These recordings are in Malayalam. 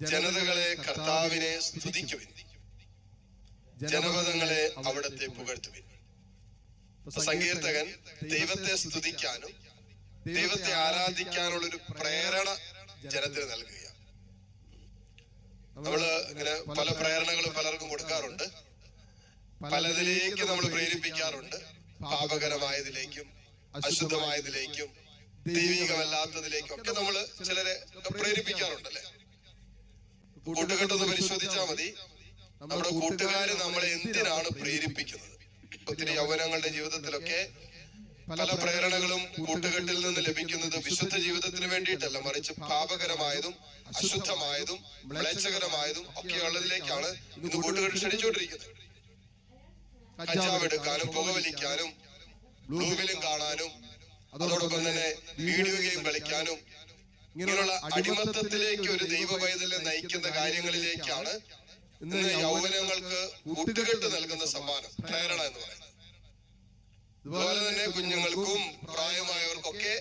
ജനതകളെ കർത്താവിനെ സ്തുതിക്കുവിൻ, ജനപദങ്ങളെ അവിടത്തെ പുകഴ്ത്തുവിൻ. സങ്കീർത്തകൻ ദൈവത്തെ സ്തുതിക്കാനും ദൈവത്തെ ആരാധിക്കാനുള്ളൊരു പ്രേരണ ജനത്തിന് നൽകുക. നമ്മള് ഇങ്ങനെ പല പ്രേരണകളും പലർക്കും കൊടുക്കാറുണ്ട്, പലതിലേക്ക് നമ്മൾ പ്രേരിപ്പിക്കാറുണ്ട്. പാപകരമായതിലേക്കും അശുദ്ധമായതിലേക്കും ദൈവികമല്ലാത്തതിലേക്കും ഒക്കെ നമ്മൾ ചിലരെ പ്രേരിപ്പിക്കാറുണ്ടല്ലേ. കൂട്ടുകെട്ടൊന്ന് പരിശോധിച്ചാൽ മതി, നമ്മുടെ കൂട്ടുകാര് നമ്മളെ എന്തിനാണ് പ്രേരിപ്പിക്കുന്നത്. ഒത്തിരി യൗവനങ്ങളുടെ ജീവിതത്തിലൊക്കെ പല പ്രേരണകളും കൂട്ടുകെട്ടിൽ നിന്ന് ലഭിക്കുന്നത് വിശുദ്ധ ജീവിതത്തിന് വേണ്ടിയിട്ടല്ല, മറിച്ച് പാപകരമായതും അശുദ്ധമായതും മ്ലേച്ഛകരമായതും ഒക്കെ ഉള്ളതിലേക്കാണ് ഇന്ന് കൂട്ടുകെട്ട് ക്ഷണിച്ചുകൊണ്ടിരിക്കുന്നത്. കഞ്ചാവ് എടുക്കാനും പുകവലിക്കാനും ബ്ലൂ ഫിലിം കാണാനും അതോടൊപ്പം തന്നെ വീഡിയോ ഗെയിം കളിക്കാനും ഇങ്ങനെയുള്ള അടിമത്തത്തിലേക്ക് ഒരു ദൈവ പൈതലിനെ നയിക്കുന്ന കാര്യങ്ങളിലേക്കാണ് ഇന്ന് യൗവനങ്ങൾക്ക് കൂട്ടുകെട്ട് നൽകുന്ന സമ്മാനം, പ്രേരണ എന്ന് പറയുന്നത്. അതുപോലെ തന്നെ കുഞ്ഞുങ്ങൾക്കും പ്രായമായവർക്കൊക്കെ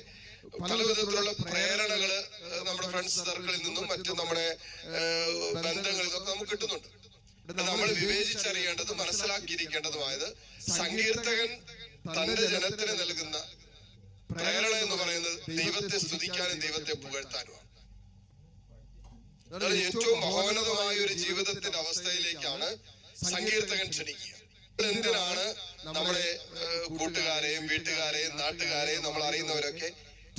പല വിധത്തിലുള്ള പ്രേരണകള് നമ്മുടെ ഫ്രണ്ട്സ് സർക്കിളിൽ നിന്നും മറ്റും നമ്മുടെ ബന്ധങ്ങളിൽ നിന്നൊക്കെ നമുക്ക് കിട്ടുന്നുണ്ട്. നമ്മൾ വിവേചിച്ചറിയേണ്ടതും മനസ്സിലാക്കിയിരിക്കേണ്ടതുമായത് സങ്കീർത്തകൻ തന്റെ ജനത്തിന് നൽകുന്ന പ്രേരണ എന്ന് പറയുന്നത് ദൈവത്തെ സ്തുതിക്കാനും ദൈവത്തെ പുകഴ്ത്താനുമാണ്. ഏറ്റവും മഹോന്നതമായ ഒരു ജീവിതത്തിന്റെ അവസ്ഥയിലേക്കാണ് സങ്കീർത്തകൻ ക്ഷണിക്കുക. എന്തിനാണ് നമ്മുടെ കൂട്ടുകാരെയും വീട്ടുകാരെയും നാട്ടുകാരെയും നമ്മൾ അറിയുന്നവരൊക്കെ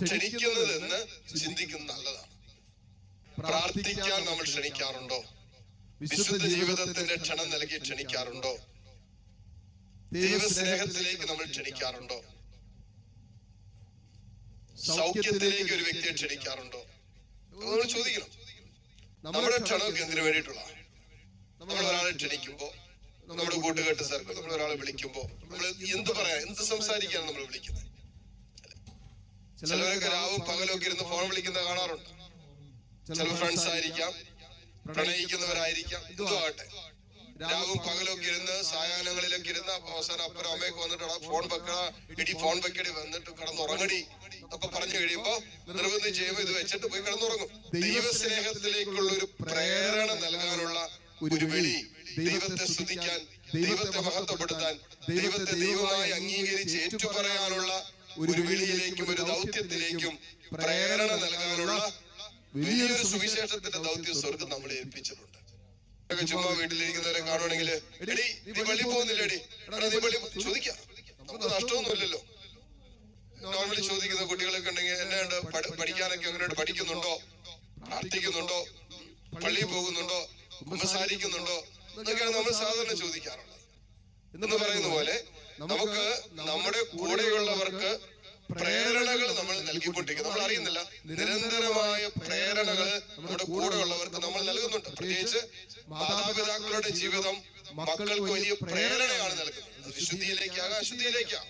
ക്ഷണിക്കുന്നതെന്ന് ചിന്തിക്കുന്നത് നല്ലതാണ്. പ്രാർത്ഥിക്കാൻ നമ്മൾ ക്ഷണിക്കാറുണ്ടോ? വിശുദ്ധ ജീവിതത്തിന്റെ ക്ഷണം നൽകി ക്ഷണിക്കാറുണ്ടോ? ദൈവസ്നേഹത്തിലേക്ക് നമ്മൾ ക്ഷണിക്കാറുണ്ടോ? സൗഖ്യത്തിലേക്ക് ഒരു വ്യക്തിയെ ക്ഷണിക്കാറുണ്ടോ? നമ്മൾ ചോദിക്കണം. നമ്മുടെ ക്ഷണമൊക്കെ എന്തിനു വേണ്ടിയിട്ടുള്ള? നമ്മൾ ഒരാളെ ക്ഷണിക്കുമ്പോ, നമ്മുടെ കൂട്ടുകെട്ട് സർക്കിൾ നമ്മൾ ഒരാളെ വിളിക്കുമ്പോ നമ്മൾ എന്ത് പറയാൻ, എന്ത് സംസാരിക്കാണ് നമ്മൾ വിളിക്കുന്നത്? ചിലവരൊക്കെ രാവും പകലൊക്കെ ഇരുന്ന് ഫോൺ വിളിക്കുന്നത് കാണാറുണ്ട്. ചില ഫ്രണ്ട്സ് ആയിരിക്കാം, പ്രണയിക്കുന്നവരായിരിക്കാം, ഇതും ആകട്ടെ. രാവും പകലൊക്കെ ഇരുന്ന് സായാഹ്നങ്ങളിലൊക്കെ ഇരുന്ന് അവസാനം അപ്പുറം അമ്മയൊക്കെ വന്നിട്ട് ഫോൺ വെക്കട ഇടി, ഫോൺ വെക്കടി, വന്നിട്ട് കിടന്നുറങ്ങടി ഒക്കെ പറഞ്ഞു കഴിയുമ്പോ നിർബന്ധം ചെയ്യുമ്പോ ഇത് വെച്ചിട്ട് പോയി കിടന്നുറങ്ങും. ദൈവസ്നേഹത്തിലേക്കുള്ള ഒരു പ്രേരണ നൽകാനുള്ള ഒരു വിളി, ദൈവത്തെ സ്തുതിക്കാൻ, ദൈവത്തെ മഹത്വപ്പെടുത്താൻ, ദൈവത്തെ ദൈവമായി അംഗീകരിച്ച് ഏറ്റുപറയാനുള്ള ഒരു വിളിയിലേക്കും ഒരു ദൗത്യത്തിലേക്കും പ്രേരണ നൽകാനുള്ള വലിയൊരു സുവിശേഷത്തിന്റെ ദൗത്യം സ്വർഗം നമ്മളെ ഏൽപ്പിച്ചിട്ടുണ്ട്. ചുമ്മാ വീട്ടിലിരിക്കുന്നവരെ കാണുവാണെങ്കിൽ എടി നീ പള്ളി പോകുന്നില്ലേടി, നീ പള്ളി ചോദിക്കാം, നമുക്ക് നഷ്ടമൊന്നുമില്ലല്ലോ. നോർമലി ചോദിക്കുന്ന കുട്ടികളൊക്കെ ഉണ്ടെങ്കിൽ എന്നെയുണ്ട്, പഠിക്കാനൊക്കെ എങ്ങനെയുണ്ട്, പഠിക്കുന്നുണ്ടോ, പ്രാർത്ഥിക്കുന്നുണ്ടോ, പള്ളിയിൽ പോകുന്നുണ്ടോ, കുമ്പസാരിക്കുന്നുണ്ടോ എന്നൊക്കെയാണ് നമ്മൾ സാധാരണ ചോദിക്കാറുള്ളത്. എന്ന് പറയുന്ന പോലെ നമുക്ക് നമ്മുടെ കൂടെയുള്ളവർക്ക് പ്രേരണകൾ നമ്മൾ നൽകിക്കൊണ്ടിരിക്കും. നമ്മൾ അറിയുന്നില്ല, നിരന്തരമായ പ്രേരണകൾ നമ്മുടെ കൂടെയുള്ളവർക്ക് നമ്മൾ നൽകുന്നുണ്ട്. പ്രത്യേകിച്ച് മാതാപിതാക്കളുടെ ജീവിതം മക്കൾക്ക് വലിയ പ്രേരണയാണ് നൽകുന്നത്. വിശുദ്ധിയിലേക്കാകാം, അശുദ്ധിയിലേക്കാകാം.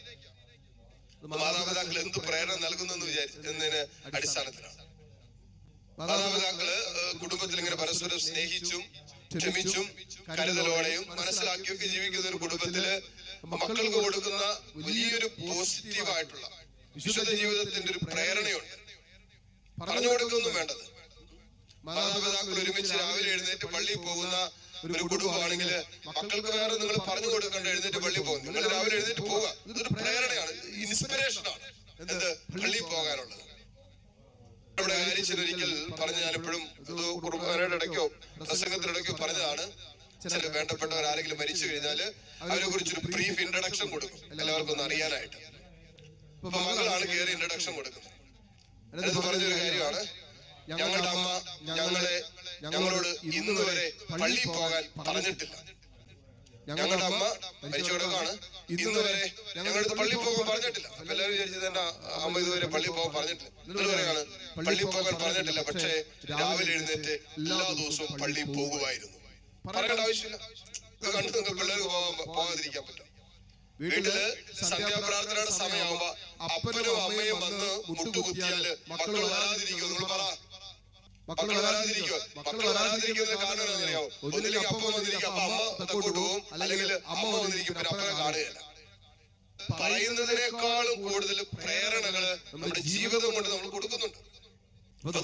മാതാപിതാക്കൾ എന്ത് പ്രേരണ നൽകുന്നെന്ന് വിചാരിച്ചതിന് അടിസ്ഥാനത്തിലാണ്. മാതാപിതാക്കള് കുടുംബത്തിൽ ഇങ്ങനെ പരസ്പരം സ്നേഹിച്ചും ക്ഷമിച്ചും കരുതലോടെയും മനസ്സിലാക്കിയൊക്കെ ജീവിക്കുന്ന ഒരു കുടുംബത്തില് മക്കൾക്ക് കൊടുക്കുന്ന വലിയൊരു പോസിറ്റീവായിട്ടുള്ള വിശുദ്ധ ജീവിതത്തിന്റെ ഒരു പ്രേരണയുണ്ട്. പറഞ്ഞു കൊടുക്കൊന്നും വേണ്ടത്. മാതാപിതാക്കൾ ഒരുമിച്ച് രാവിലെ എഴുന്നേറ്റ് പള്ളിയിൽ പോകുന്ന ഒരു കുടുംബമാണെങ്കിൽ മക്കൾക്ക് വേറെ നിങ്ങൾ പറഞ്ഞു കൊടുക്കേണ്ട, എഴുന്നേറ്റ് പള്ളിയിൽ പോകും, നിങ്ങൾ രാവിലെ എഴുന്നേറ്റ് പോവുക. ഇതൊരു പ്രേരണയാണ്, ഇൻസ്പിറേഷനാണ് എന്ത് പള്ളിയിൽ പോകാനുള്ളത്. നമ്മുടെ കാര്യത്തിലൊരിക്കൽ പറഞ്ഞ് ഞാനെപ്പോഴും കുർബാനയുടെ ഇടയ്ക്കോ പ്രസംഗത്തിനിടയ്ക്കോ പറഞ്ഞതാണ്, ചില വേണ്ടപ്പെട്ടവർ ആരെങ്കിലും മരിച്ചു കഴിഞ്ഞാൽ അവരെ കുറിച്ചൊരു ബ്രീഫ് ഇൻട്രഡക്ഷൻ കൊടുക്കും, എല്ലാവർക്കും ഒന്ന് അറിയാനായിട്ട്. അപ്പൊ മകളാണ് കയറി ഇൻട്രഡക്ഷൻ കൊടുക്കുന്നത്. എന്നിട്ട് പറഞ്ഞൊരു കാര്യമാണ്, ഞങ്ങളുടെ അമ്മ ഞങ്ങളോട് ഇന്ന് വരെ പള്ളിയിൽ പോകാൻ പറഞ്ഞിട്ടില്ല. ഞങ്ങളുടെ അമ്മ മരിച്ചോടൊക്കെയാണ്, ഇന്ന് വരെ ഞങ്ങളുടെ പള്ളിയിൽ പോകാൻ പറഞ്ഞിട്ടില്ല. അപ്പൊ എല്ലാവരും വിചാരിച്ചത് എന്റെ അമ്മ ഇതുവരെ പള്ളിയിൽ പോകാൻ പറഞ്ഞിട്ടില്ല. എന്നിട്ട് പറയാണ്, പള്ളിയിൽ പോകാൻ പറഞ്ഞിട്ടില്ല, പക്ഷേ രാവിലെ എഴുന്നേറ്റ് എല്ലാ ദിവസവും പള്ളിയിൽ പോകുമായിരുന്നു. പറയേണ്ട ആവശ്യമില്ല. ഇത് കണ്ടു നിങ്ങൾക്ക് പിള്ളേർക്ക് പോകാതിരിക്കാൻ പറ്റും. വീട്ടില് സന്ധ്യാപ്രാർത്ഥനയുടെ സമയമാകുമ്പോ അപ്പനും അമ്മയും വന്ന് മുട്ടുകുത്തിയാല് മക്കൾ വരാതിരിക്കും. നിങ്ങൾ പറ, മക്കൾ വരാതിരിക്കുമോ? മക്കൾ വരാതിരിക്കുന്നതിന് കാരണം എന്താണെന്നറിയാമോ? ഒന്നിലേക്ക് അപ്പം വന്നിരിക്കും, അപ്പൊ അമ്മ തെക്കോട്ട് പോകും, അല്ലെങ്കിൽ അമ്മ വന്നിരിക്കും, പിന്നെ അപ്പനെ കാണുകയില്ല. പറയുന്നതിനേക്കാളും കൂടുതൽ പ്രേരണകള് നമ്മുടെ ജീവിതം കൊണ്ട് നമ്മൾ കൊടുക്കുന്നുണ്ട്.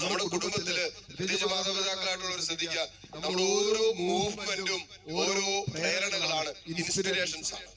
നമ്മുടെ കുടുംബത്തില് പ്രത്യേകിച്ച് മാതാപിതാക്കളായിട്ടുള്ളവർ ശ്രദ്ധിക്കുക, നമ്മുടെ ഓരോ മൂവ്മെന്റും ഓരോ പ്രേരണകളാണ്, ഇൻസ്പിരേഷൻസ് ആണ്.